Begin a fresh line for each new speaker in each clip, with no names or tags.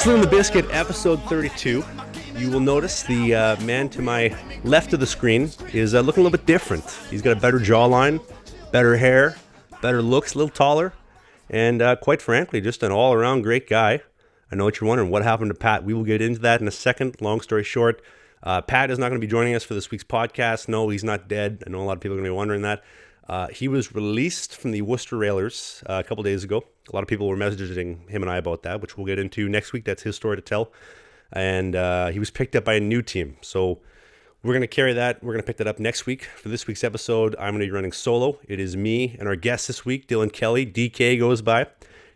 Slangin The Bizkit, episode 32. You will notice the man to my left of the screen is looking a little bit different. He's got a better jawline, better hair, better looks, a little taller, and quite frankly, just an all-around great guy. I know what you're wondering, what happened to Pat? We will get into that in a second. Long story short, Pat is not going to be joining us for this week's podcast. No, he's not dead. I know a lot of people are going to be wondering that. He was released from the Worcester Railers a couple days ago. A lot of people were messaging him and I about that, which we'll get into next week. That's his story to tell. And he was picked up by a new team. So we're going to carry that. We're going to pick that up next week. For this week's episode, I'm going to be running solo. It is me and our guest this week, Dillon Kelley. DK goes by.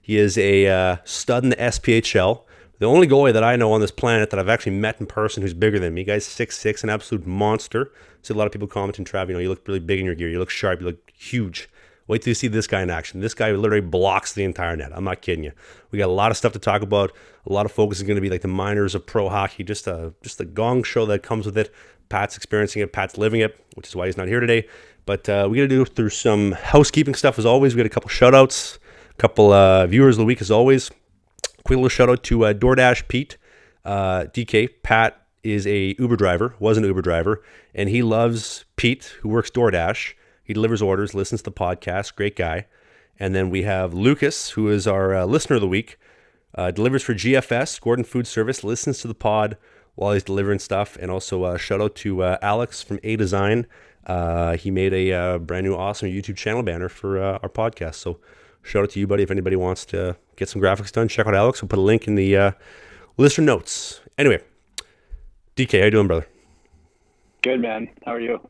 He is a stud in the SPHL. The only goalie that I know on this planet that I've actually met in person who's bigger than me. Guy's 6'6", an absolute monster. See a lot of people commenting, Trav, you look really big in your gear. You look sharp. You look huge. Wait till you see this guy in action. This guy literally blocks the entire net. I'm not kidding you. We got a lot of stuff to talk about. A lot of focus is going to be like the minors of pro hockey, just a gong show that comes with it. Pat's experiencing it. Pat's living it, which is why he's not here today. But we got to do through some housekeeping stuff as always. We got a couple shout-outs, a couple viewers of the week as always. Quick little shout-out to DoorDash Pete. DK, Pat is a Uber driver, was an Uber driver, and he loves Pete, who works DoorDash. He delivers orders, listens to the podcast, great guy. And then we have Lucas, who is our listener of the week, delivers for GFS, Gordon Food Service, listens to the pod while he's delivering stuff. And also shout out to Alex from A Design. He made a brand new awesome YouTube channel banner for our podcast. So shout out to you, buddy. If anybody wants to get some graphics done, check out Alex. We'll put a link in the listener notes. Anyway, DK, how you doing, brother?
Good, man. How are you?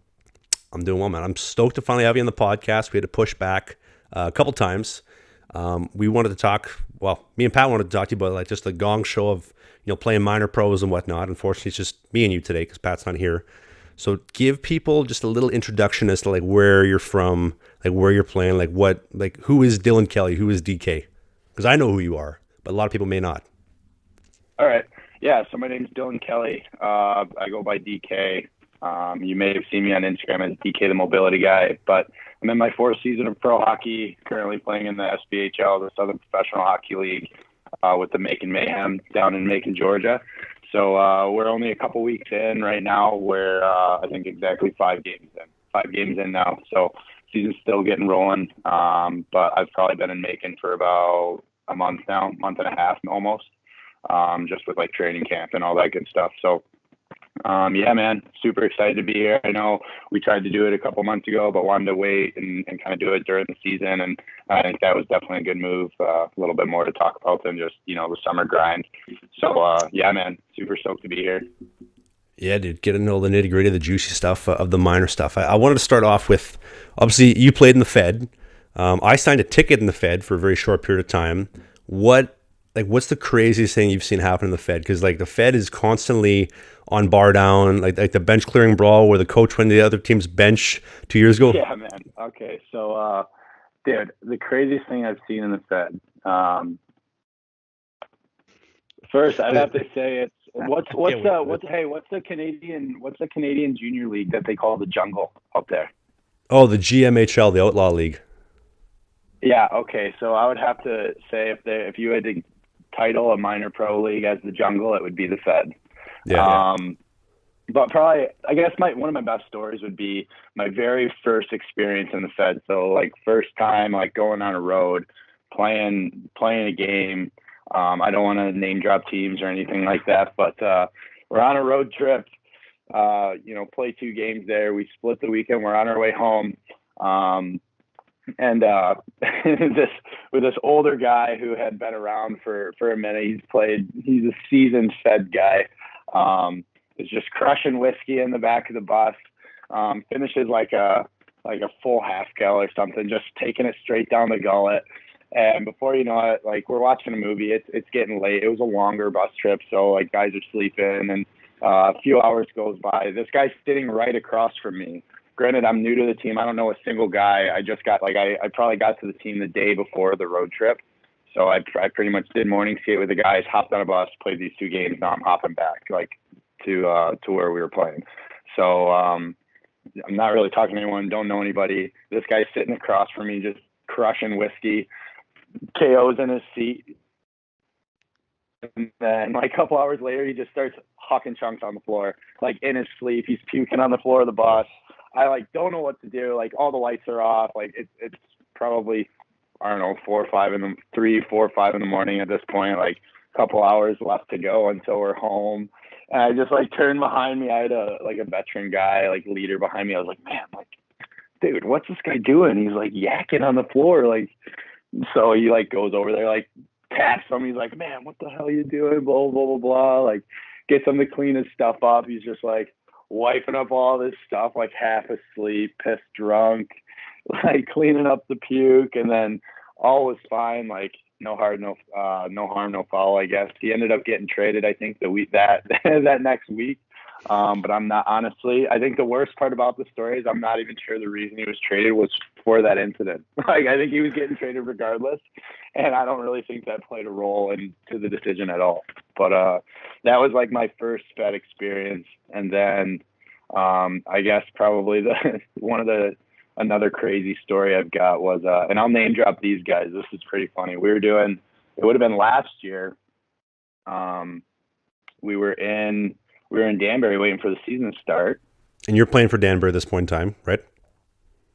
I'm doing well, man. I'm stoked to finally have you on the podcast. We had to push back a couple times. We wanted to talk, me and Pat wanted to talk to you about like just the gong show of, playing minor pros and whatnot. Unfortunately, it's just me and you today because Pat's not here. So give people just a little introduction as to like where you're from, like where you're playing, who is Dillon Kelley, who is DK? Because I know who you are, but a lot of people may not.
All right. Yeah, so my name is Dillon Kelley. I go by DK. You may have seen me on Instagram as DK the Mobility Guy, but I'm in my fourth season of pro hockey, currently playing in the SPHL, the Southern Professional Hockey League, with the Macon Mayhem down in Macon, Georgia. So we're only a couple weeks in right now. We're, I think, exactly 5 games in. 5 games in now. So season's still getting rolling, but I've probably been in Macon for about a month now, month and a half almost, just with like training camp and all that good stuff. So yeah, man, super excited to be here. I know we tried to do it a couple months ago, but wanted to wait and kind of do it during the season. And I think that was definitely a good move. A little bit more to talk about than just, the summer grind. So yeah, man, super stoked to be here.
Yeah, dude, get into all the nitty gritty, the juicy stuff of the minor stuff. I wanted to start off with, obviously you played in the Fed. I signed a ticket in the Fed for a very short period of time. What's the craziest thing you've seen happen in the Fed? Because like the Fed is constantly on bar down, like the bench clearing brawl where the coach went to the other team's bench 2 years ago.
Yeah, man. Okay, so dude, the craziest thing I've seen in the Fed. First, I'd have to say it's what's the Canadian Junior League that they call the Jungle up there?
Oh, the GMHL, the Outlaw League.
Yeah. Okay. So I would have to say if you had to title a minor pro league as the Jungle, it would be the Fed.
Yeah.
But probably, I guess one of my best stories would be my very first experience in the Fed. So like first time, like going on a road, playing a game. I don't want to name drop teams or anything like that, but we're on a road trip. Play 2 games there. We split the weekend. We're on our way home. And with this older guy who had been around for a minute. He's a seasoned Fed guy. Is just crushing whiskey in the back of the bus. Finishes like a full half gal or something, just taking it straight down the gullet. And before you know it, like we're watching a movie, it's getting late. It was a longer bus trip, so like guys are sleeping, and a few hours goes by. This guy's sitting right across from me. Granted, I'm new to the team. I don't know a single guy. I just got I probably got to the team the day before the road trip. So I pretty much did morning skate with the guys, hopped on a bus, played these 2 games. Now I'm hopping back to where we were playing. So I'm not really talking to anyone, don't know anybody. This guy's sitting across from me, just crushing whiskey, KOs in his seat. And then like a couple hours later, he just starts hucking chunks on the floor, like in his sleep. He's puking on the floor of the bus. I like don't know what to do. Like all the lights are off. Like it's probably, I don't know, 3, 4, 5 in the morning at this point. Like a couple hours left to go until we're home. And I just like turned behind me. I had a veteran guy, like leader behind me. I was like, man, like, dude, what's this guy doing? He's like yakking on the floor. Like, so he like goes over there, like taps him. He's like, man, what the hell are you doing? Blah, blah, blah, blah. Like gets him to clean his stuff up. He's just like wiping up all this stuff, like half asleep, pissed drunk, like cleaning up the puke. And then all was fine. Like no harm, no foul, I guess. He ended up getting traded, I think, that next week. But I'm not, honestly, I think the worst part about the story is I'm not even sure the reason he was traded was for that incident. Like, I think he was getting traded regardless. And I don't really think that played a role into the decision at all. But that was like my first Fed experience. And then I guess probably another crazy story I've got was, and I'll name drop these guys. This is pretty funny. It would have been last year. We were in Danbury waiting for the season to start.
And you're playing for Danbury at this point in time, right?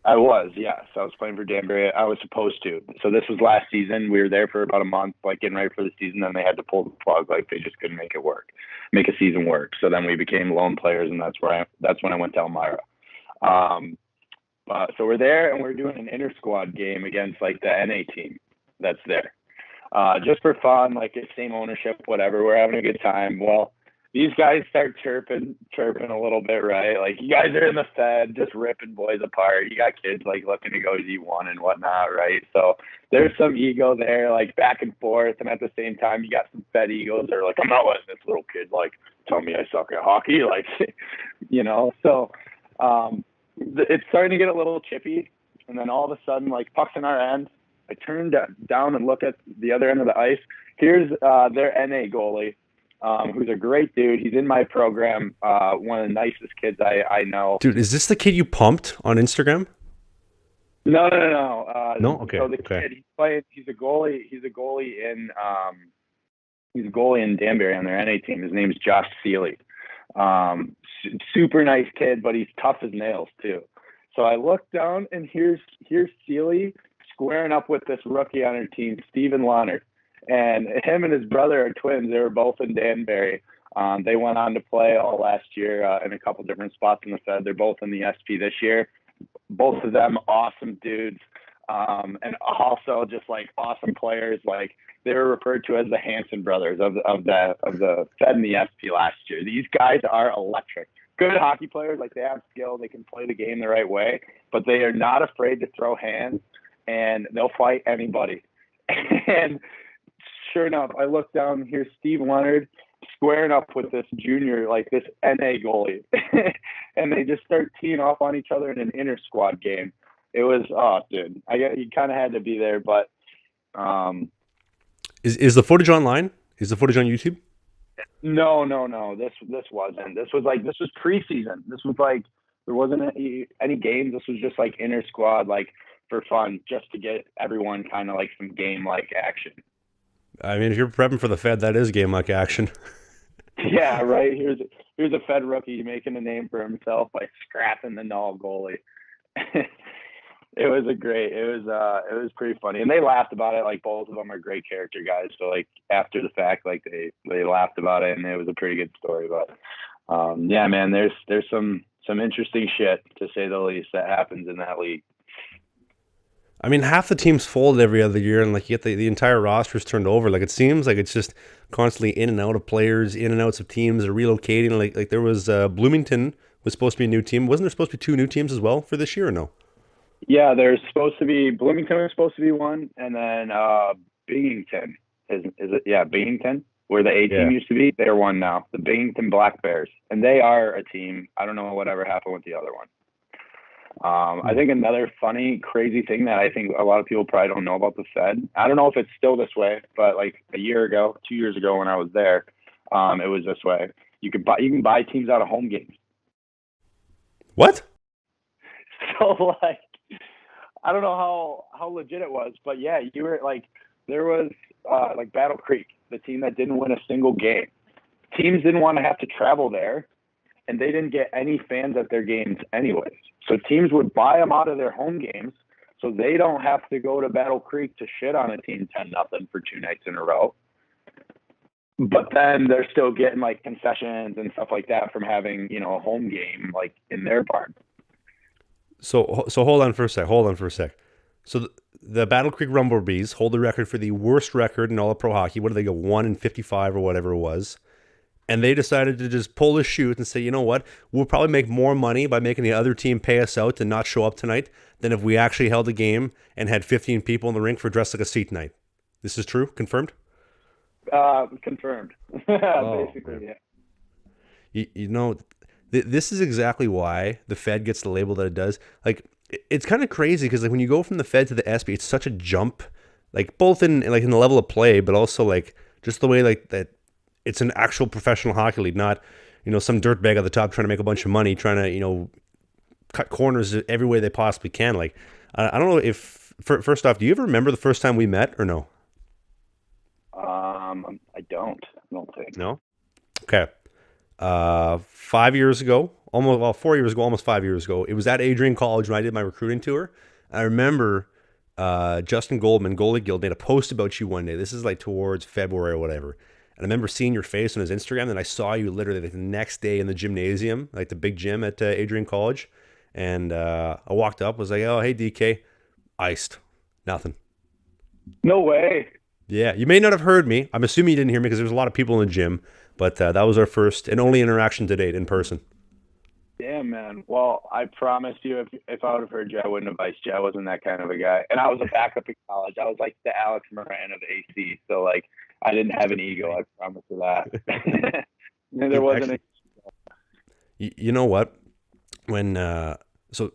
I was, yes. I was playing for Danbury. I was supposed to. So this was last season. We were there for about a month, like getting ready for the season. Then they had to pull the plug. Like they just couldn't make a season work. So then we became loan players, and that's when I went to Elmira. So we're there, and we're doing an inter-squad game against like the NA team that's there. Just for fun, like it's same ownership, whatever. We're having a good time. Well, these guys start chirping a little bit, right? Like you guys are in the Fed, just ripping boys apart. You got kids like looking to go D1 and whatnot, right? So there's some ego there, like back and forth, and at the same time, you got some Fed egos that are like, I'm not letting this little kid like tell me I suck at hockey, like, you know. So it's starting to get a little chippy, and then all of a sudden, like pucks in our end. I turn down and look at the other end of the ice. Here's their NA goalie. Who's a great dude. He's in my program. One of the nicest kids I know.
Dude, is this the kid you pumped on Instagram?
No.
No? Okay.
So the kid, he's a goalie. He's a goalie in Danbury on their NA team. His name's Josh Seeley. Super nice kid, but he's tough as nails too. So I look down and here's Seeley squaring up with this rookie on her team, Steven Leonard. And him and his brother are twins. They were both in Danbury. They went on to play all last year in a couple different spots in the Fed. They're both in the SP this year. Both of them awesome dudes, and also just like awesome players. Like they were referred to as the Hanson brothers of the Fed and the SP last year. These guys are electric. Good hockey players. Like they have skill. They can play the game the right way, but they are not afraid to throw hands, and they'll fight anybody. And sure enough, I look down, here's Steve Leonard squaring up with this junior, like this NA goalie. And they just start teeing off on each other in an inter-squad game. It was, dude, you kind of had to be there, but...
Is the footage online? Is the footage on YouTube?
No. This wasn't. This was preseason. This was like, there wasn't any games. This was just like inter-squad, like for fun, just to get everyone kind of like some game-like action.
I mean, if you're prepping for the Fed, that is game-like action.
Yeah, right. Here's a Fed rookie making a name for himself by scrapping the null goalie. It was pretty funny, and they laughed about it. Like both of them are great character guys. So like after the fact, like they laughed about it, and it was a pretty good story. But yeah, man, there's some interesting shit to say the least that happens in that league.
I mean, half the teams fold every other year, and like you get the entire roster's turned over. Like it seems like it's just constantly in and out of players, in and outs of teams, are relocating. Like there was Bloomington was supposed to be a new team. Wasn't there supposed to be 2 new teams as well for this year or no?
Yeah, there's supposed to be Bloomington was supposed to be one, and then Binghamton is it? Yeah, Binghamton, where the A team used to be. They're one now, the Binghamton Black Bears, and they are a team. I don't know whatever happened with the other one. I think another funny, crazy thing that I think a lot of people probably don't know about the Fed. I don't know if it's still this way, but like a year ago, 2 years ago when I was there, it was this way. You can buy teams out of home games.
What?
So like, I don't know how legit it was, but yeah, you were like, there was like Battle Creek. the team that didn't win a single game. Teams didn't want to have to travel there, and they didn't get any fans at their games anyways. So teams would buy them out of their home games so they don't have to go to Battle Creek to shit on a team 10-0 for 2 nights in a row. But then they're still getting like concessions and stuff like that from having, you know, a home game like in their barn.
So hold on for a sec. So the Battle Creek Rumblebees hold the record for the worst record in all of pro hockey. What did they go, 1-55 or whatever it was? And they decided to just pull the chute and say, you know what? We'll probably make more money by making the other team pay us out to not show up tonight than if we actually held a game and had 15 people in the rink for Dress Like a Seat night. This is true? Confirmed?
Confirmed. Basically,
yeah. You know, this is exactly why the Fed gets the label that it does. Like, it's kind of crazy because like when you go from the Fed to the SB, it's such a jump, like both in the level of play, but also like just the way like that. It's an actual professional hockey league, not, you know, some dirtbag at the top trying to make a bunch of money, trying to, you know, cut corners every way they possibly can. Like, I don't know if, first off, do you ever remember the first time we met or no?
I don't think.
No? Okay. 5 years ago, 4 years ago, almost 5 years ago, it was at Adrian College when I did my recruiting tour. I remember Justin Goldman, Goalie Guild, made a post about you one day. This is like towards February or whatever. And I remember seeing your face on his Instagram, and I saw you literally like the next day in the gymnasium, like the big gym at Adrian College. And I walked up, was like, oh, hey, DK. Iced. Nothing.
No way.
Yeah, you may not have heard me. I'm assuming you didn't hear me because there was a lot of people in the gym. But that was our first and only interaction to date in person.
Damn, man. Well, I promise you, if I would have heard you, I wouldn't have iced you. I wasn't that kind of a guy. And I was a backup in college. I was like the Alex Moran of AC. So, like, I didn't have an ego. I promise you that. There wasn't
You know what? When so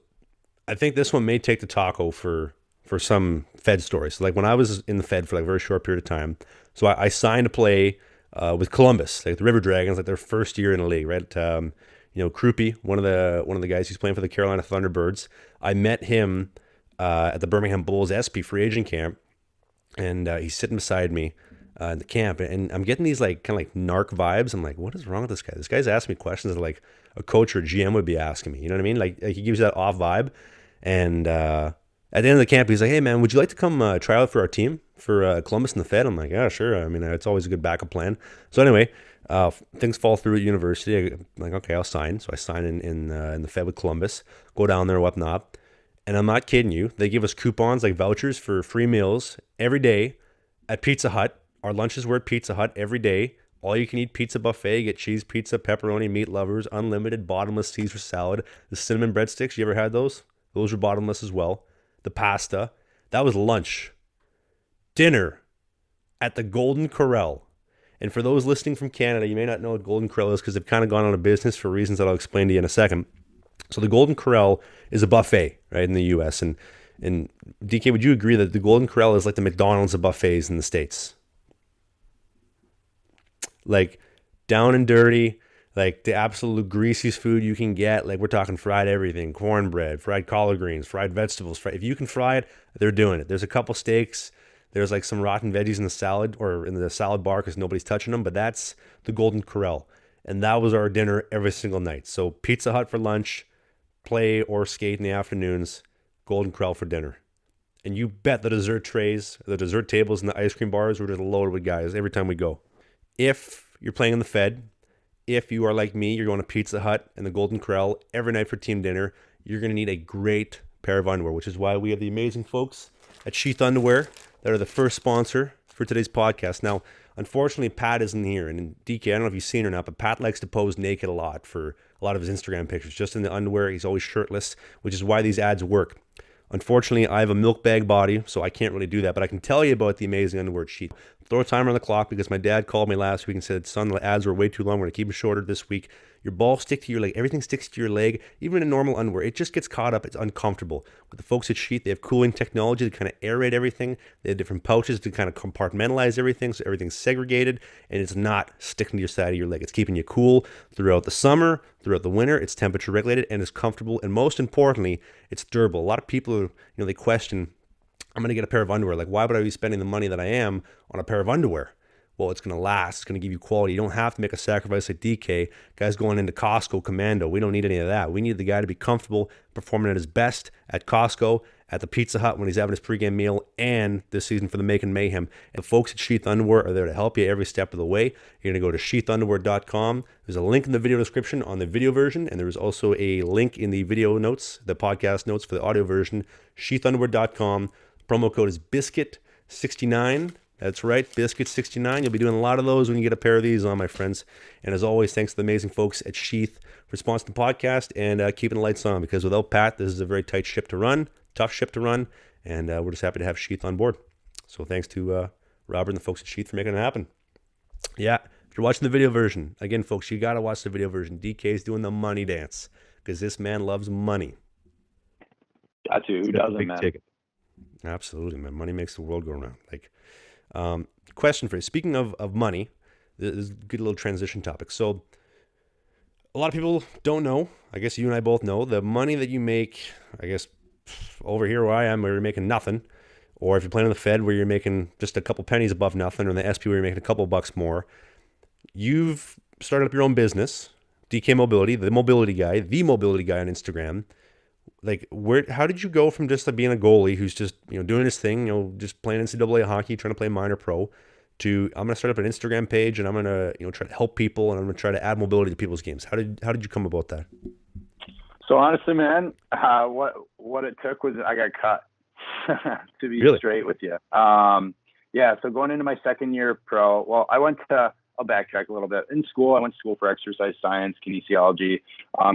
I think this one may take the taco for some Fed stories. So, like when I was in the Fed for like a very short period of time, so I signed to play with Columbus, like the River Dragons, like their first year in the league, right? You know, Krupe, one of the guys who's playing for the Carolina Thunderbirds. I met him at the Birmingham Bulls SP free agent camp, and he's sitting beside me in the camp, and I'm getting these like kind of like narc vibes. I'm like, what is wrong with this guy? This guy's asking me questions that like a coach or GM would be asking me. You know what I mean? Like he gives you that off vibe. And at the end of the camp, he's like, hey man, would you like to come try out for our team for Columbus and the Fed? I'm like, yeah, sure. I mean, it's always a good backup plan. So anyway, things fall through at university. I'm like, okay, I'll sign. So I sign in the Fed with Columbus, go down there, whatnot. And I'm not kidding you. They give us coupons, like vouchers for free meals every day at Pizza Hut. Our lunches were at Pizza Hut every day. All you can eat pizza buffet. You get cheese pizza, pepperoni, meat lovers, unlimited bottomless Caesar salad. The cinnamon breadsticks, you ever had those? Those were bottomless as well. The pasta, that was lunch. Dinner at the Golden Corral. And for those listening from Canada, you may not know what Golden Corral is because they've kind of gone out of business for reasons that I'll explain to you in a second. So the Golden Corral is a buffet, right, in the U.S. And DK, would you agree that the Golden Corral is like the McDonald's of buffets in the States? Like down and dirty, like the absolute greasiest food you can get. Like we're talking fried everything, cornbread, fried collard greens, fried vegetables. If you can fry it, they're doing it. There's a couple steaks. There's like some rotten veggies in the salad or in the salad bar because nobody's touching them. But that's the Golden Corral. And that was our dinner every single night. So Pizza Hut for lunch, play or skate in the afternoons, Golden Corral for dinner. And you bet the dessert trays, the dessert tables and the ice cream bars were just loaded with guys every time we go. If you're playing in the Fed, if you are like me, you're going to Pizza Hut and the Golden Corral every night for team dinner, you're going to need a great pair of underwear, which is why we have the amazing folks at Sheath Underwear that are the first sponsor for today's podcast. Now, unfortunately, Pat isn't here. And DK, I don't know if you've seen or not, but Pat likes to pose naked a lot for a lot of his Instagram pictures. Just in the underwear, he's always shirtless, which is why these ads work. Unfortunately, I have a milk bag body, so I can't really do that. But I can tell you about the amazing underwear at Sheath. Throw a timer on the clock because my dad called me last week and said, son, the ads were way too long. We're going to keep it shorter this week. Your balls stick to your leg. Everything sticks to your leg. Even in normal underwear, it just gets caught up. It's uncomfortable. With the folks at Sheath, they have cooling technology to kind of aerate everything. They have different pouches to kind of compartmentalize everything so everything's segregated and it's not sticking to your side of your leg. It's keeping you cool throughout the summer, throughout the winter. It's temperature regulated and it's comfortable. And most importantly, it's durable. A lot of people, they question, I'm going to get a pair of underwear. Like, why would I be spending the money that I am on a pair of underwear? well, it's going to last. It's going to give you quality. You don't have to make a sacrifice like DK. Guys going into Costco Commando. We don't need any of that. We need the guy to be comfortable performing at his best at Costco, at the Pizza Hut when he's having his pregame meal, and this season for the Macon Mayhem. And the folks at Sheath Underwear are there to help you every step of the way. You're going to go to sheathunderwear.com. There's a link in the video description on the video version, and there's also a link in the video notes, the podcast notes for the audio version, sheathunderwear.com. Promo code is BIZKIT69. That's right, Bizkit69. You'll be doing a lot of those when you get a pair of these on, my friends. And as always, thanks to the amazing folks at Sheath for sponsoring the podcast and keeping the lights on, because without Pat, this is a very tight ship to run, tough ship to run, and we're just happy to have Sheath on board. So thanks to Robert and the folks at Sheath for making it happen. Yeah, if you're watching the video version, again, folks, you got to watch the video version. DK's doing the money dance because this man loves money.
Got to. Who doesn't, man?
Ticket. Absolutely, man. Money makes the world go round. Question for you. Speaking of money, this is a good little transition topic. So a lot of people don't know, I guess you and I both know, the money that you make, I guess, over here where I am, where you're making nothing, or if you're playing on the Fed where you're making just a couple pennies above nothing, or in the SP where you're making a couple bucks more. You've started up your own business, DK Mobility, the mobility guy on Instagram. How did you go from just being a goalie who's just, doing his thing, just playing NCAA hockey, trying to play minor pro, to I'm going to start up an Instagram page and I'm going to, try to help people and I'm going to try to add mobility to people's games. How did you come about that?
So honestly, man, what it took was I got cut. To be
Really?
Straight with you. Yeah. So going into my second year pro, well, I'll backtrack a little bit. In school, I went to school for exercise science, kinesiology,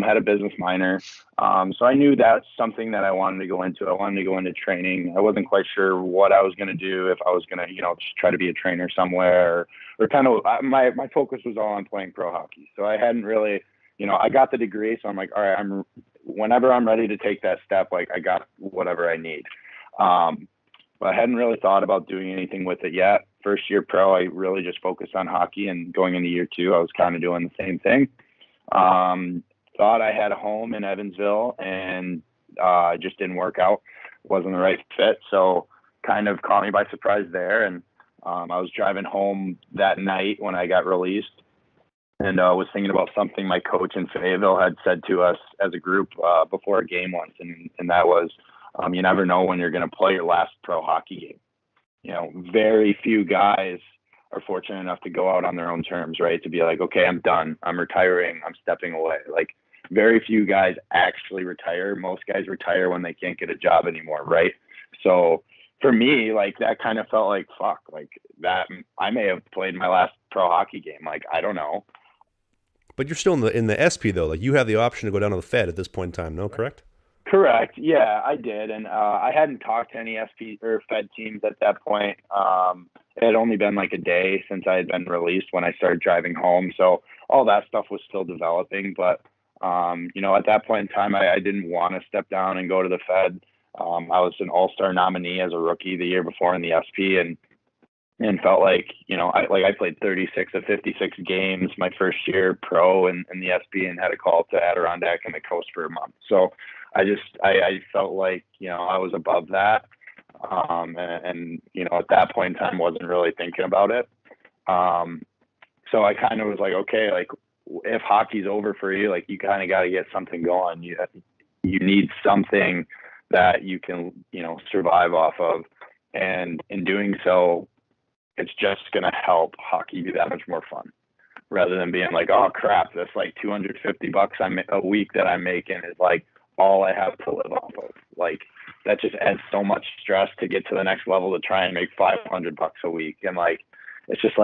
had a business minor. So I knew that's something that I wanted to go into. I wanted to go into training. I wasn't quite sure what I was going to do, if I was going to, just try to be a trainer somewhere or kind of my focus was all on playing pro hockey. So I hadn't really, I got the degree. So I'm like, all right, whenever I'm ready to take that step, I got whatever I need. But I hadn't really thought about doing anything with it yet. First year pro, I really just focused on hockey, and going into year two, I was kind of doing the same thing. Thought I had a home in Evansville, and it just didn't work out. Wasn't the right fit, so kind of caught me by surprise there. And I was driving home that night when I got released, and was thinking about something my coach in Fayetteville had said to us as a group before a game once, and that was, you never know when you're going to play your last pro hockey game. Very few guys are fortunate enough to go out on their own terms, right? To be like, okay, I'm done. I'm retiring. I'm stepping away. Very few guys actually retire. Most guys retire when they can't get a job anymore, right? So for me, that kind of felt like, fuck, that I may have played my last pro hockey game. I don't know. But
you're still in the SP though. You have the option to go down to the Fed at this point in time, no? Correct?
Correct. Yeah, I did. And I hadn't talked to any SP or Fed teams at that point. It had only been a day since I had been released when I started driving home. So all that stuff was still developing. But, at that point in time, I didn't want to step down and go to the Fed. I was an all-star nominee as a rookie the year before in the SP and felt like, I played 36 of 56 games my first year pro in the SP and had a call to Adirondack and the coast for a month. So I felt like, I was above that. And at that point in time, wasn't really thinking about it. So I kind of was like, okay, if hockey's over for you, you kind of got to get something going. You need something that you can, survive off of. And in doing so, it's just going to help hockey be that much more fun rather than being like, oh crap, that's $250 a week that I'm making is all I have to live off of. That just adds so much stress to get to the next level to try and make $500 a week. And it's just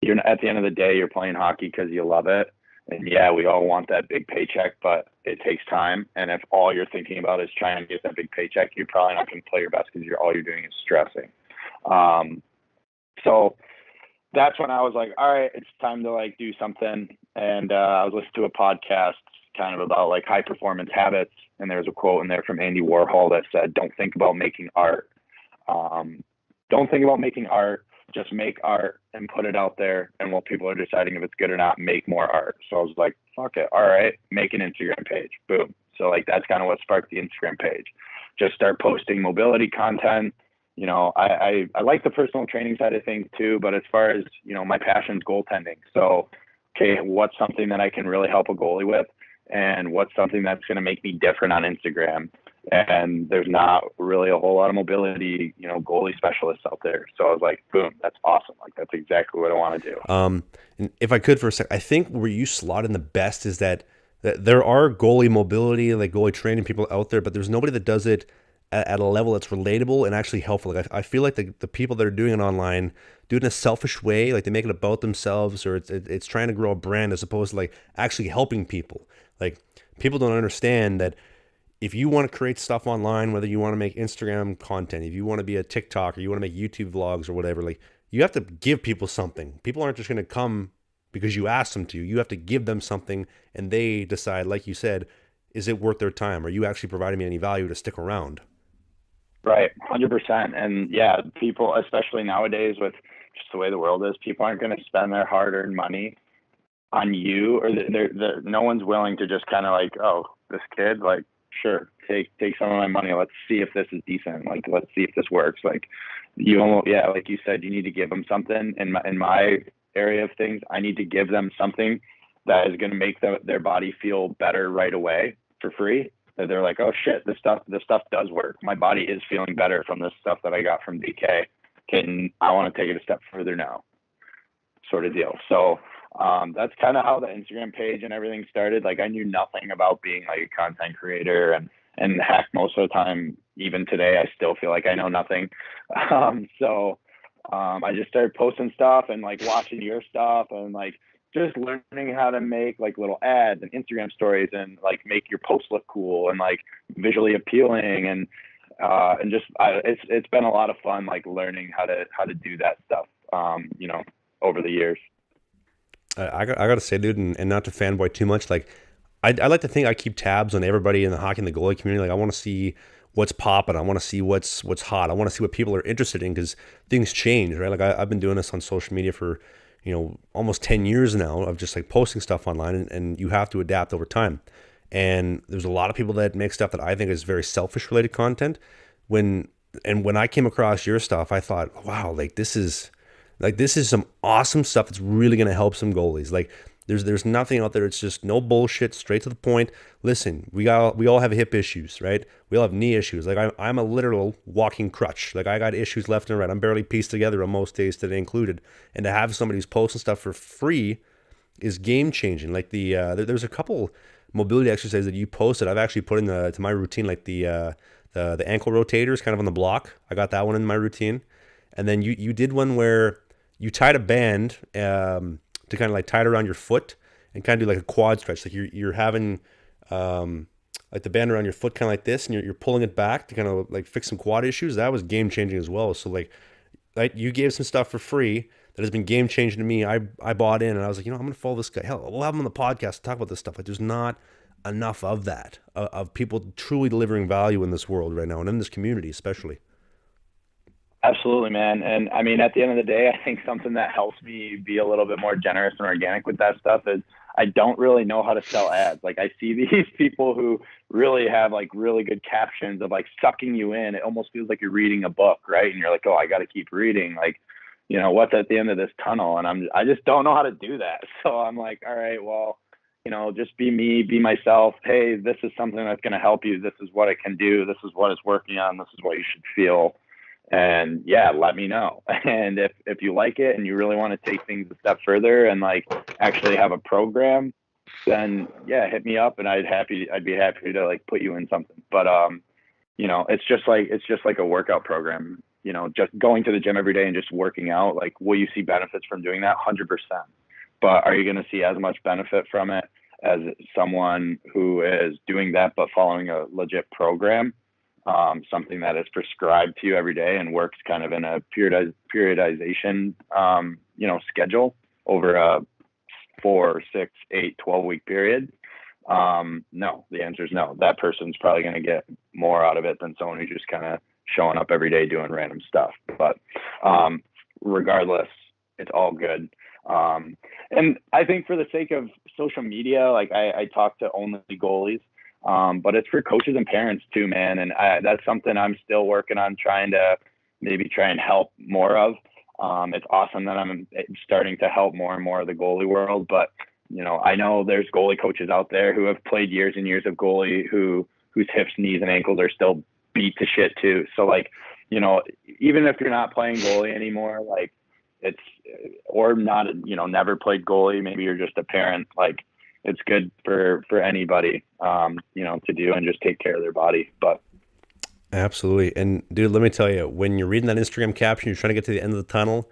you're at the end of the day, you're playing hockey because you love it. And yeah, we all want that big paycheck, but it takes time. And if all you're thinking about is trying to get that big paycheck, you're probably not going to play your best because all you're doing is stressing. So that's when I was like, all right, it's time to do something. And I was listening to a podcast kind of about high performance habits. And there's a quote in there from Andy Warhol that said, don't think about making art. Don't think about making art, just make art and put it out there. And while people are deciding if it's good or not, make more art. So I was like, fuck it. All right, make an Instagram page. Boom. So that's kind of what sparked the Instagram page. Just start posting mobility content, I like the personal training side of things too, but as far as, my passion's goaltending. So, okay, what's something that I can really help a goalie with, and what's something that's going to make me different on Instagram? And there's not really a whole lot of mobility, goalie specialists out there. So I was like, boom, that's awesome. Like, that's exactly what I want to do.
And if I could for a sec, I think where you slot in the best is that there are goalie mobility, like goalie training people out there, but there's nobody that does it at a level that's relatable and actually helpful. Like I feel like the people that are doing it online do it in a selfish way, like they make it about themselves, or it's trying to grow a brand as opposed to like actually helping people. Like people don't understand that if you want to create stuff online, whether you want to make Instagram content, if you want to be a TikTok, or you want to make YouTube vlogs or whatever, like you have to give people something. People aren't just going to come because you ask them to. You have to give them something, and they decide, like you said, is it worth their time? Are you actually providing me any value to stick around?
Right, 100%. And yeah, people, especially nowadays with just the way the world is, people aren't going to spend their hard-earned money on you, or no one's willing to just kind of like, oh, this kid, like, sure, take some of my money. Let's see if this is decent. Like, let's see if this works. Like, like you said, you need to give them something. In my area of things, I need to give them something that is going to make their body feel better right away for free. That they're like, oh shit, this stuff does work. My body is feeling better from this stuff that I got from DK. And I want to take it a step further now, sort of deal. So that's kind of how the Instagram page and everything started. Like, I knew nothing about being like a content creator, and heck, most of the time, even today, I still feel like I know nothing. I just started posting stuff and like watching your stuff and like just learning how to make like little ads and Instagram stories and like make your posts look cool and like visually appealing, and it's been a lot of fun, like learning how to do that stuff, over the years.
I got to say, dude, and not to fanboy too much, like I like to think I keep tabs on everybody in the hockey and the goalie community. Like I want to see what's popping. I want to see what's hot. I want to see what people are interested in, because things change, right? Like I've been doing this on social media for, almost 10 years now of just like posting stuff online, and you have to adapt over time. And there's a lot of people that make stuff that I think is very selfish related content. When I came across your stuff, I thought, wow, this is some awesome stuff that's really going to help some goalies. Like there's nothing out there. It's just no bullshit, straight to the point. Listen, we all have hip issues, right? We all have knee issues. Like I'm a literal walking crutch. Like I got issues left and right. I'm barely pieced together on most days, today included. And to have somebody who's posting stuff for free is game changing. Like there's a couple mobility exercises that you posted. I've actually put to my routine, like the ankle rotators kind of on the block. I got that one in my routine. And then you did one where you tied a band to kind of like tie it around your foot and kind of do like a quad stretch. Like you're having like the band around your foot kind of like this, and you're pulling it back to kind of like fix some quad issues. That was game changing as well. So like you gave some stuff for free that has been game changing to me. I bought in, and I was like, I'm going to follow this guy. Hell, we'll have him on the podcast to talk about this stuff. Like there's not enough of that, of people truly delivering value in this world right now, and in this community especially.
Absolutely, man. And I mean, at the end of the day, I think something that helps me be a little bit more generous and organic with that stuff is I don't really know how to sell ads. Like I see these people who really have like really good captions of like sucking you in. It almost feels like you're reading a book, right? And you're like, oh, I got to keep reading. Like, what's at the end of this tunnel? And I just don't know how to do that. So I'm like, all right, well, just be me, be myself. Hey, this is something that's going to help you. This is what it can do. This is what it's working on. This is what you should feel. And yeah, let me know. And if you like it and you really want to take things a step further and like actually have a program, then yeah, hit me up and I'd be happy to like put you in something. But it's just like a workout program, just going to the gym every day and just working out. Like, will you see benefits from doing that? 100%. But are you going to see as much benefit from it as someone who is doing that but following a legit program? Something that is prescribed to you every day and works kind of in a periodization, schedule over a 4, 6, 8, 12-week period. No, the answer is no. That person's probably going to get more out of it than someone who's just kind of showing up every day doing random stuff. But regardless, it's all good. And I think for the sake of social media, like I talk to only goalies. But it's for coaches and parents too, man. And that's something I'm still working on trying to, maybe try and help more of. It's awesome that I'm starting to help more and more of the goalie world, but I know there's goalie coaches out there who have played years and years of goalie whose hips, knees, and ankles are still beat to shit too. So like, even if you're not playing goalie anymore, like or not, never played goalie, maybe you're just a parent, like it's good for anybody, to do and just take care of their body. But
absolutely. And dude, let me tell you, when you're reading that Instagram caption, you're trying to get to the end of the tunnel,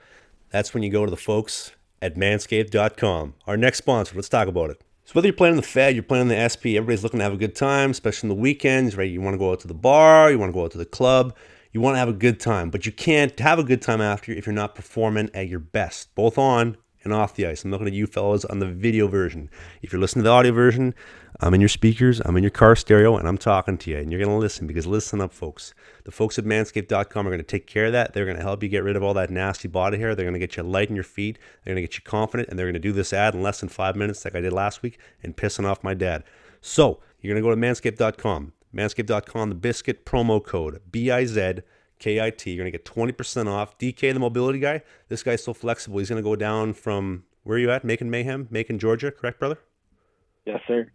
that's when you go to the folks at manscaped.com. Our next sponsor, let's talk about it. So whether you're playing in the Fed, you're playing in the SP, everybody's looking to have a good time, especially on the weekends, right? You want to go out to the bar, you want to go out to the club, you want to have a good time, but you can't have a good time after if you're not performing at your best, both on and off the ice. I'm looking at you fellas on the video version. If you're listening to the audio version, I'm in your speakers, I'm in your car stereo, and I'm talking to you, and you're going to listen, because listen up, folks. The folks at manscaped.com are going to take care of that. They're going to help you get rid of all that nasty body hair. They're going to get you light in your feet. They're going to get you confident, and they're going to do this ad in less than 5 minutes like I did last week and pissing off my dad. So you're going to go to manscaped.com. Manscaped.com, the Bizkit promo code, BIZKIT. You're going to get 20% off. DK, the mobility guy, this guy's so flexible. He's going to go down from, where are you at? Macon Mayhem? Macon, Georgia, correct, brother?
Yes, sir.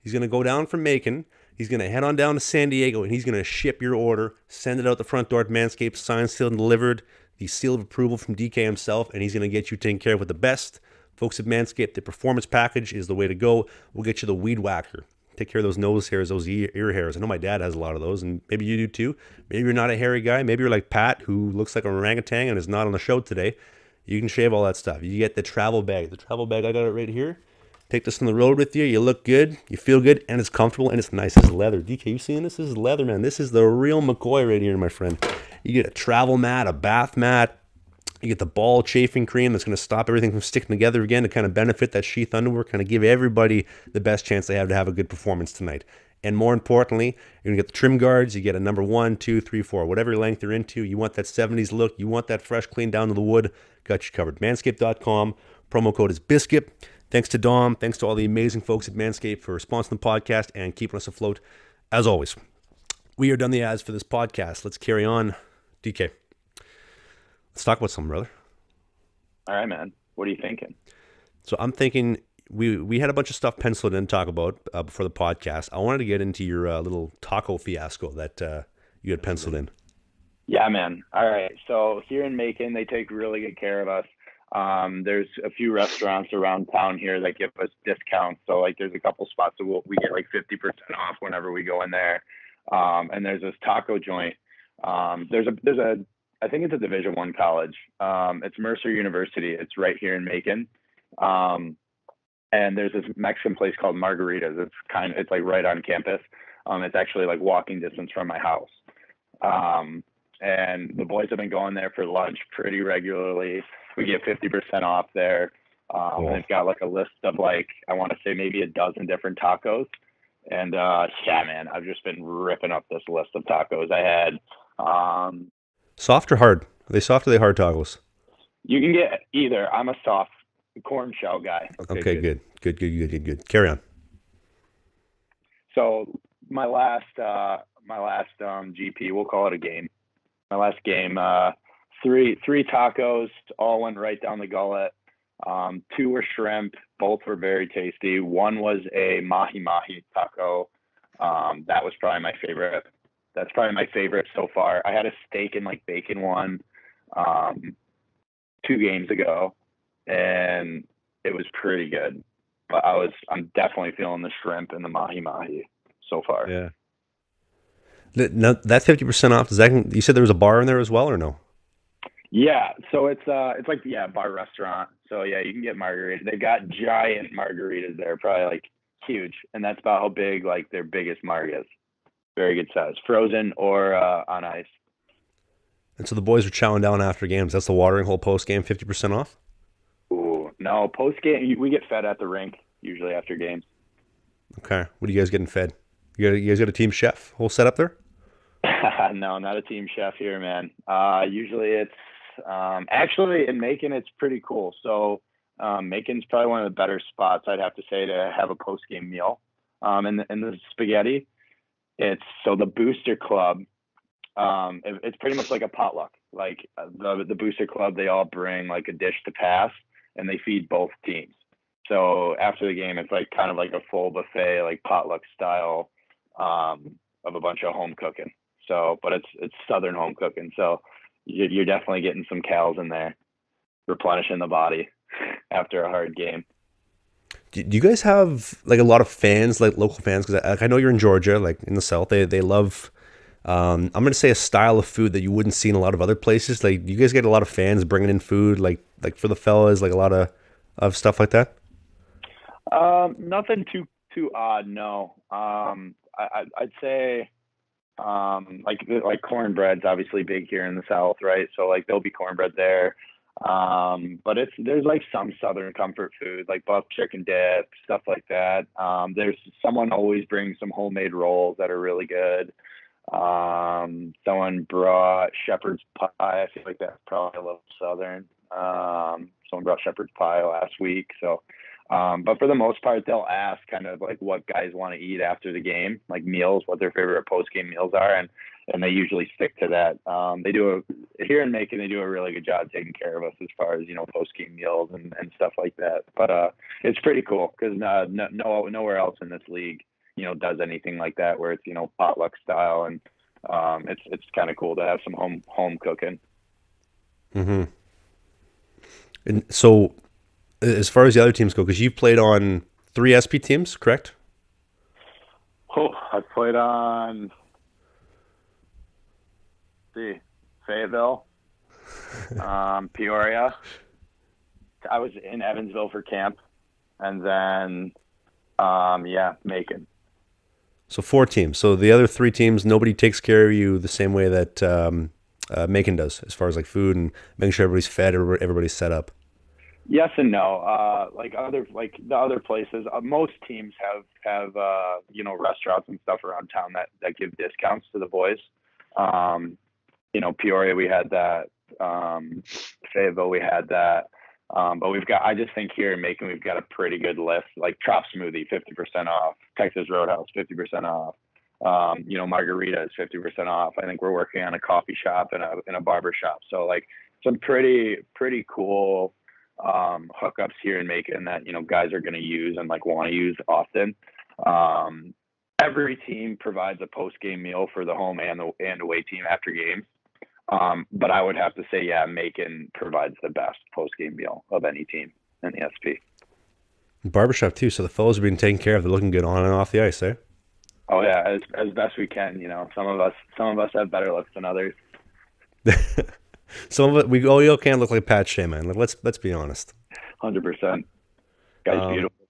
He's going to go down from Macon. He's going to head on down to San Diego, and he's going to ship your order, send it out the front door at Manscaped, signed, sealed, and delivered, the seal of approval from DK himself, and he's going to get you taken care of with the best. Folks at Manscaped, the performance package is the way to go. We'll get you the weed whacker. Take care of those nose hairs, those ear hairs. I know my dad has a lot of those, and maybe you do too. Maybe you're not a hairy guy. Maybe you're like Pat, who looks like an orangutan and is not on the show today. You can shave all that stuff. You get the travel bag. The travel bag, I got it right here. Take this on the road with you. You look good. You feel good. And it's comfortable. And it's nice. It's leather. DK, you seeing this? This is leather, man. This is the real McCoy right here, my friend. You get a travel mat, a bath mat. You get the ball chafing cream that's going to stop everything from sticking together again to kind of benefit that sheath underwear, kind of give everybody the best chance they have to have a good performance tonight. And more importantly, you're going to get the trim guards. You get a number 1, 2, 3, 4, whatever length you're into. You want that 70s look. You want that fresh, clean down to the wood. Got you covered. Manscaped.com. Promo code is Bizkit. Thanks to Dom. Thanks to all the amazing folks at Manscaped for sponsoring the podcast and keeping us afloat. As always, we are done the ads for this podcast. Let's carry on. DK, let's talk about something, brother.
All right, man. What are you thinking?
So I'm thinking we had a bunch of stuff penciled in to talk about before the podcast. I wanted to get into your little taco fiasco that you had penciled in.
Yeah, man. All right. So here in Macon, they take really good care of us. There's a few restaurants around town here that give us discounts. So like there's a couple spots that we get like 50% off whenever we go in there. And there's this taco joint. There's a I think it's a Division I college. It's Mercer University. It's right here in Macon. And there's this Mexican place called Margaritas. It's like right on campus. It's actually like walking distance from my house. And the boys have been going there for lunch pretty regularly. We get 50% off there. And they've got like a list of like, I want to say maybe a dozen different tacos. And yeah, man, I've just been ripping up this list of tacos. I had
soft or hard? Are they soft or are they hard tacos?
You can get either. I'm a soft corn shell guy.
Okay, good. Carry on.
So my last GP, we'll call it a game. My last game, three tacos, all went right down the gullet. 2 were shrimp, both were very tasty. 1 was a mahi taco. That was probably my favorite. That's probably my favorite so far. I had a steak and like bacon one 2 games ago, and it was pretty good. But I'm definitely feeling the shrimp and the mahi so far.
Yeah. Now, that 50% off, you said there was a bar in there as well, or no?
Yeah, so it's like bar restaurant. So yeah, you can get margaritas. They've got giant margaritas there, probably like huge, and that's about how big like their biggest marg is. Very good size, frozen or on ice.
And so the boys are chowing down after games. That's the watering hole post game, 50% off?
Ooh, no, post game we get fed at the rink usually after games.
Okay, what are you guys getting fed? You guys got a team chef whole setup there?
No, not a team chef here, man. Usually it's actually in Macon it's pretty cool. So Macon's probably one of the better spots I'd have to say to have a post game meal. In the spaghetti. It's so the Booster Club it's pretty much like a potluck. Like the booster club, they all bring like a dish to pass, and they feed both teams. So after the game, it's like kind of like a full buffet, like potluck style, of a bunch of home cooking. So, but it's Southern home cooking. So you're definitely getting some calories in there, replenishing the body after a hard game.
Do you guys have like a lot of fans, like local fans? Because I know you're in Georgia, like in the South. They love. I'm gonna say a style of food that you wouldn't see in a lot of other places. Like, do you guys get a lot of fans bringing in food, like for the fellas, like a lot of stuff like that?
Nothing too odd, no. I'd say like cornbread's obviously big here in the South, right? So like there'll be cornbread there. But there's like some Southern comfort food, like buff chicken dip, stuff like that. There's someone always brings some homemade rolls that are really good. Someone brought shepherd's pie. I feel like that's probably a little Southern. Someone brought shepherd's pie last week. So, but for the most part, they'll ask kind of like what guys want to eat after the game, like meals, what their favorite post game meals are, and they usually stick to that. Here in Macon, they do a really good job taking care of us as far as post game meals and stuff like that. But it's pretty cool because nowhere else in this league does anything like that where it's potluck style, and it's kind of cool to have some home cooking.
Mm-hmm. And so, as far as the other teams go, because you've played on 3 SP teams, correct?
Oh, I played on, let's see, Fayetteville, Peoria. I was in Evansville for camp, and then Macon.
So 4 teams. So the other 3 teams, nobody takes care of you the same way that Macon does, as far as like food and making sure everybody's fed or everybody's set up.
Yes and no. Like the other places, most teams have restaurants and stuff around town that give discounts to the boys. Peoria, we had that. Fayetteville, we had that. But I just think here in Macon, we've got a pretty good list. Like Trop Smoothie, 50% off. Texas Roadhouse, 50% off. Margaritas, 50% off. I think we're working on a coffee shop and a barber shop. So like some pretty cool hookups here in Macon that guys are going to use and like want to use often. Every team provides a post game meal for the home and away team after games. But I would have to say, Macon provides the best post game meal of any team in the SP.
Barbershop too, so the fellows are being taken care of. They're looking good on and off the ice, eh?
Oh yeah, as best we can. Some of us have better looks than others.
Some of it, we all can't look like Pat Shea, man. Like, let's be honest.
100%. Guy's beautiful.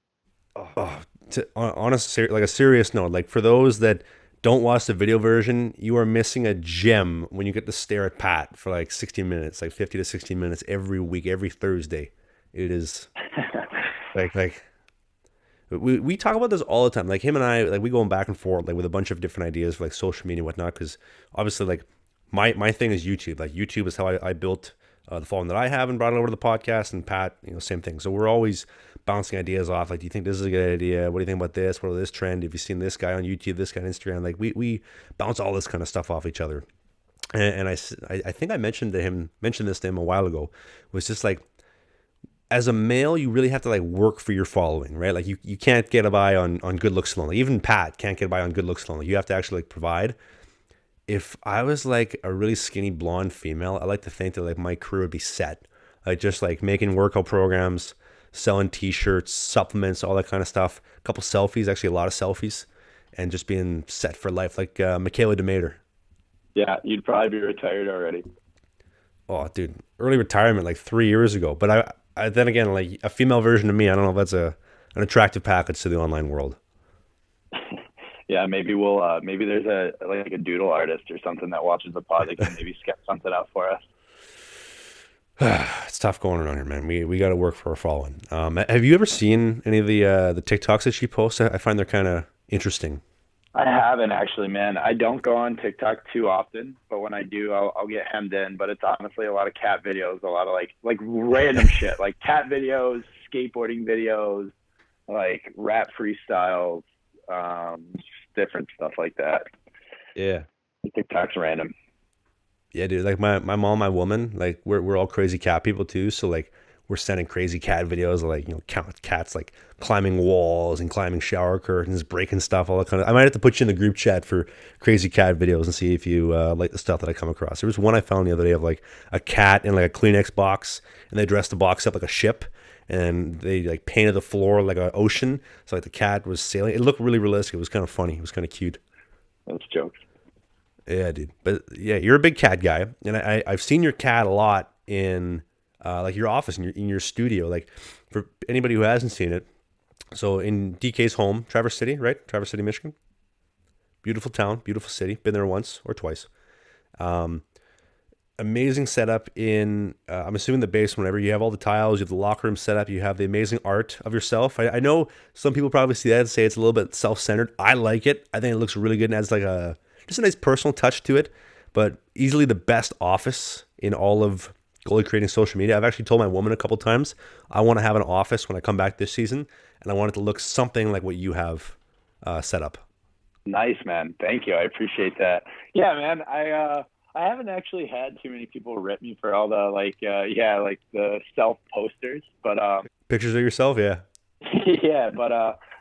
Like a serious note, like for those that don't watch the video version, you are missing a gem when you get to stare at Pat for like 60 minutes, like 50 to 60 minutes every week, every Thursday. It is like we talk about this all the time. Like him and I, like we going back and forth, like with a bunch of different ideas for like social media and whatnot. Because obviously, like my thing is YouTube. Like YouTube is how I built the following that I have and brought it over to the podcast. And Pat, same thing. So we're always bouncing ideas off. Like, do you think this is a good idea? What do you think about this? What about this trend? Have you seen this guy on YouTube? This guy on Instagram? Like we bounce all this kind of stuff off each other. And I think I mentioned this to him a while ago. It was just like, as a male, you really have to like work for your following, right? Like you can't get by on good looks alone. Like, even Pat can't get by on good looks alone. Like, you have to actually like provide. If I was like a really skinny blonde female, I like to think that like my career would be set. Like just like making workout programs, selling t-shirts, supplements, all that kind of stuff. A couple selfies, actually a lot of selfies, and just being set for life, like Michaela DeMater.
Yeah, you'd probably be retired already.
Oh, dude, early retirement like 3 years ago. But I then again, like a female version of me, I don't know if that's an attractive package to the online world.
Yeah, maybe maybe there's a doodle artist or something that watches the pod that can maybe sketch something out for us.
It's tough going around here, man. We got to work for our following. Have you ever seen any of the TikToks that she posts? I find they're kind of interesting.
I haven't actually, man. I don't go on TikTok too often, but when I do, I'll get hemmed in. But it's honestly a lot of cat videos, a lot of like random shit, like cat videos, skateboarding videos, like rap freestyles, different stuff like that.
Yeah.
TikTok's random.
Yeah, dude. Like my mom, my woman, like we're all crazy cat people too. So like we're sending crazy cat videos of like cats like climbing walls and climbing shower curtains, breaking stuff, all that kind of. I might have to put you in the group chat for crazy cat videos and see if you like the stuff that I come across. There was one I found the other day of like a cat in like a Kleenex box, and they dressed the box up like a ship, and they like painted the floor like an ocean. So like the cat was sailing. It looked really realistic. It was kind of funny. It was kind of cute.
Those jokes.
Yeah, dude. But yeah, you're a big cat guy, and I've seen your cat a lot in like your office in your studio. Like for anybody who hasn't seen it, so in DK's home, Traverse City, right? Traverse City, Michigan. Beautiful town, beautiful city. Been there once or twice. Um, Amazing setup in. I'm assuming the basement. Whenever you have all the tiles, you have the locker room set up. You have the amazing art of yourself. I know some people probably see that and say it's a little bit self-centered. I like it. I think it looks really good and adds like a just a nice personal touch to it. But easily the best office in all of goalie creating social media. I've actually told my woman a couple times I want to have an office when I come back this season, and I want it to look something like what you have set up.
Nice, man. Thank you. I appreciate that. Yeah, man. I haven't actually had too many people rip me for all the like the self posters, but
Pictures of yourself, yeah.
yeah, but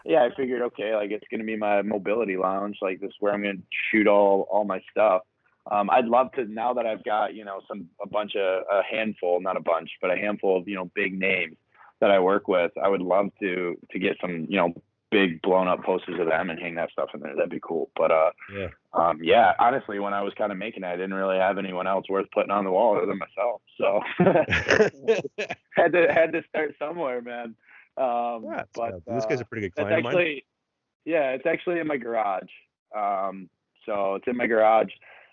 yeah, I figured okay, like it's gonna be my mobility lounge, like this is where I'm gonna shoot all my stuff. I'd love to now that I've got a bunch of a handful, not a bunch, but a handful of big names that I work with. I would love to get some big blown up posters of them and hang that stuff in there. That'd be cool. But
Yeah.
yeah, honestly, when I was kind of making it, I didn't really have anyone else worth putting on the wall other than myself. So had to start somewhere, man. But
This guy's a pretty good
it's
client of mine.
actually yeah, it's actually in my garage. So it's in my garage,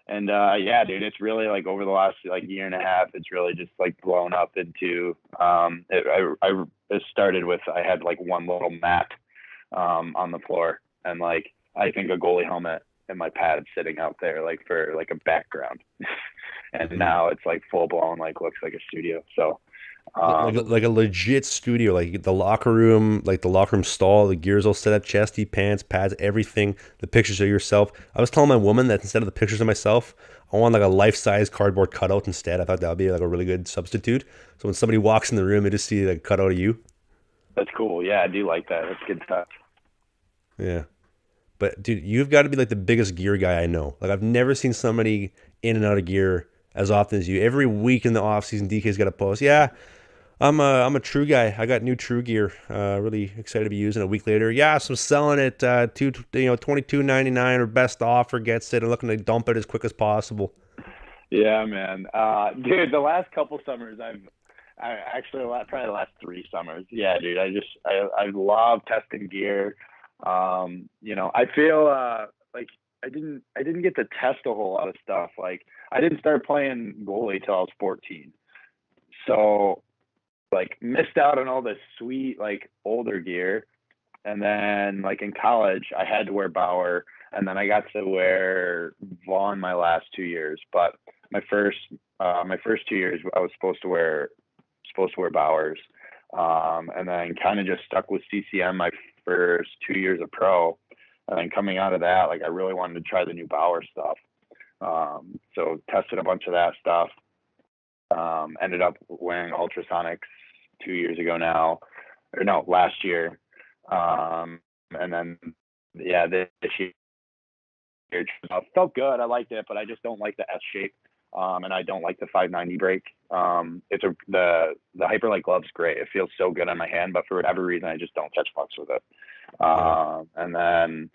and yeah, dude, it's really like over the last like year and a half, it's really just like blown up into. It started with I had like one little mat on the floor, and like I think a goalie helmet and my pad sitting out there like for like a background, and
Mhm.
now it's like full blown like looks like a studio. So
Like a legit studio, like the locker room stall, the gears all set up, chesty, pants, pads, everything. The pictures of yourself. I was telling my woman that instead of the pictures of myself, I want like a life size cardboard cutout instead. I thought that would be like a really good substitute. So when somebody walks in the room, they just see like a cutout of you.
that's cool. Yeah, I do like that. That's good stuff.
Yeah. But dude, you've got to be like the biggest gear guy I know. Like I've never seen somebody in and out of gear as often as you. Every week in the off season, DK's got a post. Yeah, I'm a true guy. I got new true gear. Really excited to be using it. A week later. Yeah, so I'm selling it 22.99 or best offer gets it. I'm looking to dump it as quick as possible.
Yeah, man. Dude, the last couple summers, I actually probably the last 3 summers. Yeah, dude. I love testing gear. I feel like I didn't get to test a whole lot of stuff. Like I didn't start playing goalie till I was 14. So like missed out on all this sweet like older gear. And then like in college, I had to wear Bauer, and then I got to wear Vaughn my last 2 years. But my first my first 2 years, I was supposed to wear Bowers, and then kind of just stuck with CCM my first 2 years of pro. And then coming out of that, like I really wanted to try the new Bauer stuff. So tested a bunch of that stuff. Ended up wearing ultrasonics 2 years ago now, or no, last year. And then yeah, this year felt good. I liked it, but I just don't like the S shape. And I don't like the 590 break. The Hyperlight glove's great. It feels so good on my hand, but for whatever reason, I just don't catch pucks with it.
Yeah.
And then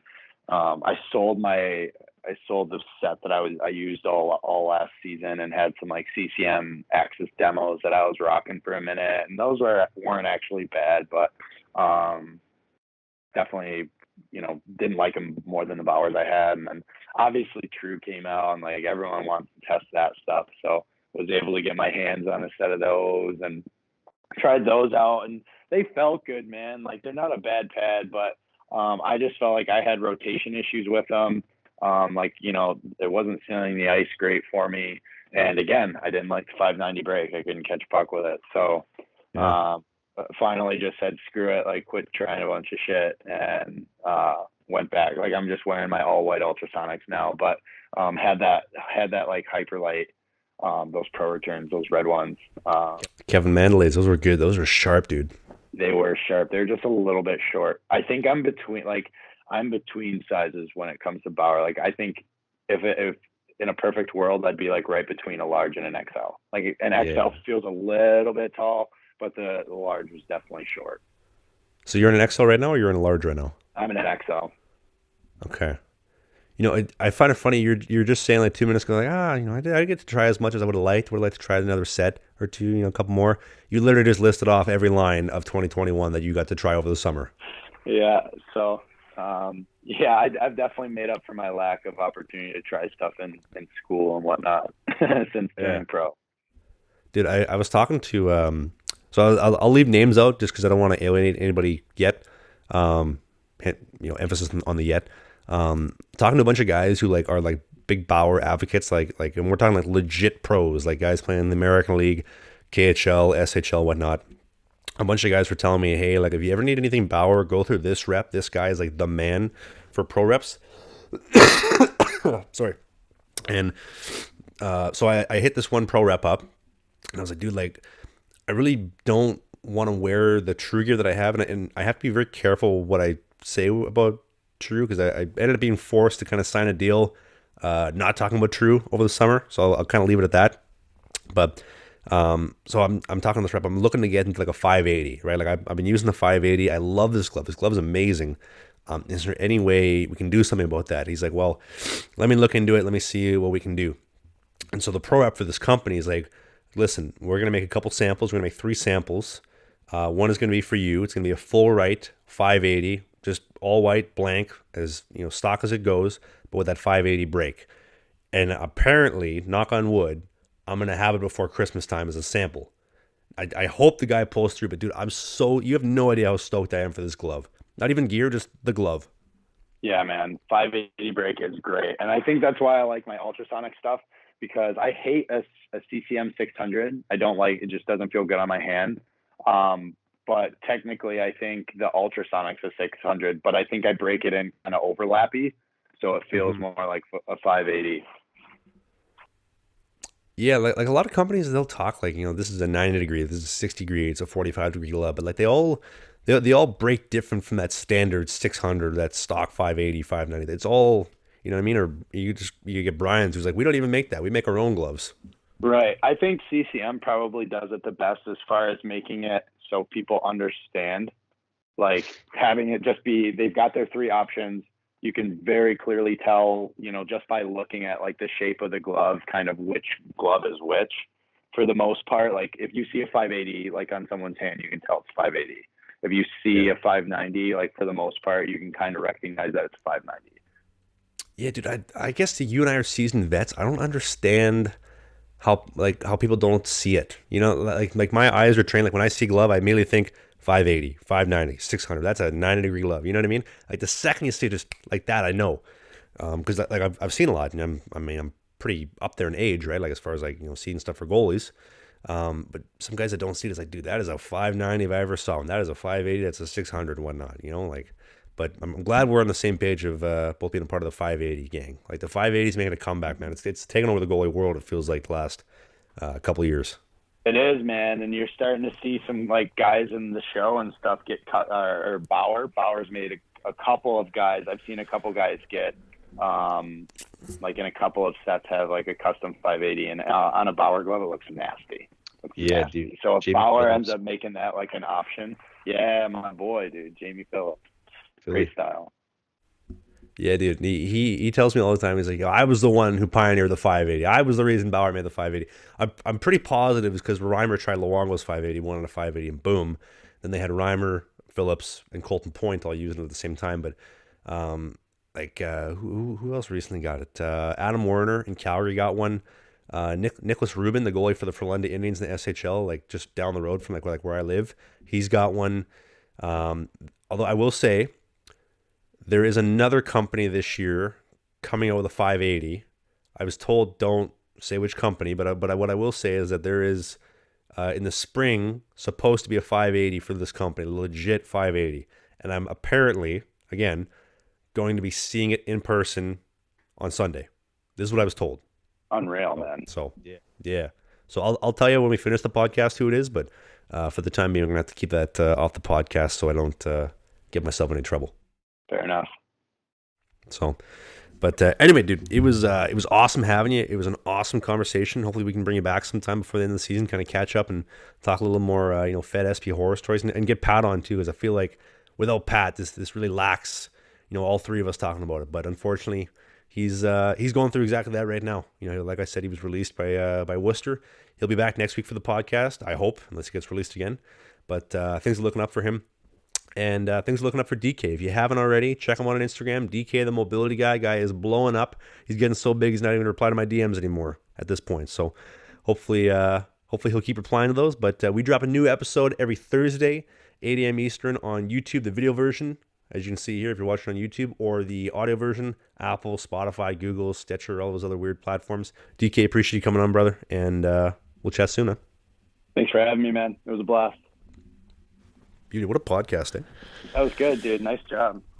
I sold the set that I used all last season and had some like CCM Axis demos that I was rocking for a minute, and those weren't actually bad, but definitely didn't like them more than the Bowers I had. And then obviously True came out, and like everyone wants to test that stuff, so was able to get my hands on a set of those and tried those out, and they felt good, man. Like they're not a bad pad, but I just felt like I had rotation issues with them. Like it wasn't sealing the ice great for me, and again, I didn't like the 590 break. I couldn't catch puck with it, so
Yeah.
um, finally just said screw it, like quit trying a bunch of shit, and went back. Like I'm just wearing my all white ultrasonics now, but had that like hyperlight. those pro returns, those red ones.
Kevin Mandelay's, those were good. Those were sharp, dude.
They were sharp. They're just a little bit short. I think I'm between sizes when it comes to Bauer. Like, I think if in a perfect world, I'd be like right between a large and an XL. Like, an XL feels a little bit tall, but the large was definitely short.
So you're in an XL right now, or you're in a large right now?
I'm in an XL.
Okay. You know, I find it funny. You're just saying like 2 minutes ago, like, I didn't get to try as much as I would have liked. Would have liked to try another set or two, you know, a couple more. You literally just listed off every line of 2021 that you got to try over the summer.
Yeah. So, I've definitely made up for my lack of opportunity to try stuff in school and whatnot since turning pro.
Dude, I was talking to so I'll leave names out just because I don't want to alienate anybody yet. Emphasis on the yet. Talking to a bunch of guys who like are like big Bauer advocates, like, and we're talking like legit pros, like guys playing in the American League, KHL, SHL, whatnot. A bunch of guys were telling me, hey, like if you ever need anything Bauer, go through this rep. This guy is like the man for pro reps. Sorry. And so I hit this one pro rep up, and I was like, dude, like I really don't want to wear the True gear that I have, and I have to be very careful what I say about True, because I ended up being forced to kind of sign a deal not talking about True over the summer, so I'll kind of leave it at that. But so I'm talking to this rep. I'm looking to get into like a 580, right? Like I've been using the 580. I love this glove. This glove is amazing. Is there any way we can do something about that? He's like, well, let me look into it. Let me see what we can do. And so the pro rep for this company is like, listen, we're going to make a couple samples. We're going to make 3 samples. One is going to be for you. It's going to be a full right 580, just all white, blank, as you know, stock as it goes, but with that 580 break. And apparently, knock on wood, I'm going to have it before Christmas time as a sample. I hope the guy pulls through, but dude, you have no idea how stoked I am for this glove. Not even gear, just the glove.
Yeah, man. 580 break is great. And I think that's why I like my ultrasonic stuff, because I hate a CCM 600. I don't like it, just doesn't feel good on my hand. But technically, I think the ultrasonic's a 600, but I think I break it in kind of overlappy, so it feels more like a 580.
Yeah, like a lot of companies, they'll talk like, you know, this is a 90 degree, this is a 60 degree, it's a 45 degree glove, but like they all break different from that standard 600, that stock 580, 590. It's all, you know what I mean? Or you get Brian's who's like, we don't even make that. We make our own gloves.
Right. I think CCM probably does it the best as far as making it so people understand, like having it just be, they've got their 3 options. You can very clearly tell, you know, just by looking at like the shape of the glove, kind of which glove is which for the most part. Like if you see a 580, like on someone's hand, you can tell it's 580. If you see a 590, like for the most part, you can kind of recognize that it's 590.
Yeah, dude, I guess you and I are seasoned vets. I don't understand how people don't see it. You know, like my eyes are trained. Like when I see glove, I immediately think 580, 590, 600. That's a 90 degree glove. You know what I mean? Like the second you see it just like that, I know. Because like I've seen a lot, and I'm pretty up there in age, right? Like as far as like, you know, seeing stuff for goalies. But some guys that don't see it is like, dude, that is a 590 if I ever saw one. That is a 580. That's a 600 and whatnot. You know, like. But I'm glad we're on the same page of both being a part of the 580 gang. Like the 580 is making a comeback, man. It's taken over the goalie world. It feels like the last couple of years.
It is, man, and you're starting to see some like guys in the show and stuff get cut. Or Bauer's made a couple of guys. I've seen a couple guys get like in a couple of sets have like a custom 580, and on a Bauer glove it looks nasty.
Nasty.
Dude. So if
Jamie
Bauer
Phillips
ends up making that like an option, yeah, my boy, dude, Jamie Phillips. Great style.
Yeah, dude. He tells me all the time. He's like, yo, I was the one who pioneered the 580. I was the reason Bauer made the 580. I'm pretty positive it's because Reimer tried Luongo's 580, one on a 580, and boom. Then they had Reimer, Phillips, and Colton Point all using it at the same time. But who else recently got it? Adam Werner in Calgary got one. Nicholas Rubin, the goalie for the Frölunda Indians in the SHL, like just down the road from like where I live, he's got one. Although I will say, there is another company this year coming out with a 580. I was told don't say which company, but what I will say is that there is in the spring supposed to be a 580 for this company, a legit 580, and I'm apparently again going to be seeing it in person on Sunday. This is what I was told.
unreal, man.
So yeah. So I'll tell you when we finish the podcast who it is, but for the time being, I'm gonna have to keep that off the podcast so I don't get myself in any trouble.
Fair enough.
So, but anyway, dude, it was awesome having you. It was an awesome conversation. Hopefully, we can bring you back sometime before the end of the season, kind of catch up and talk a little more, Fed SP horror stories, and get Pat on too, because I feel like without Pat, this really lacks, all three of us talking about it. But unfortunately, he's going through exactly that right now. Like I said, he was released by Worcester. He'll be back next week for the podcast, I hope, unless he gets released again. But things are looking up for him. And things are looking up for DK. If you haven't already, check him out on Instagram. DK, the mobility guy. Guy is blowing up. He's getting so big, he's not even replying to my DMs anymore at this point. So hopefully he'll keep replying to those. But we drop a new episode every Thursday, 8 a.m. Eastern on YouTube, the video version, as you can see here if you're watching on YouTube, or the audio version, Apple, Spotify, Google, Stitcher, all those other weird platforms. DK, appreciate you coming on, brother. And we'll chat soon, huh?
Thanks for having me, man. It was a blast.
Beauty, what a podcast, eh?
That was good, dude. Nice job.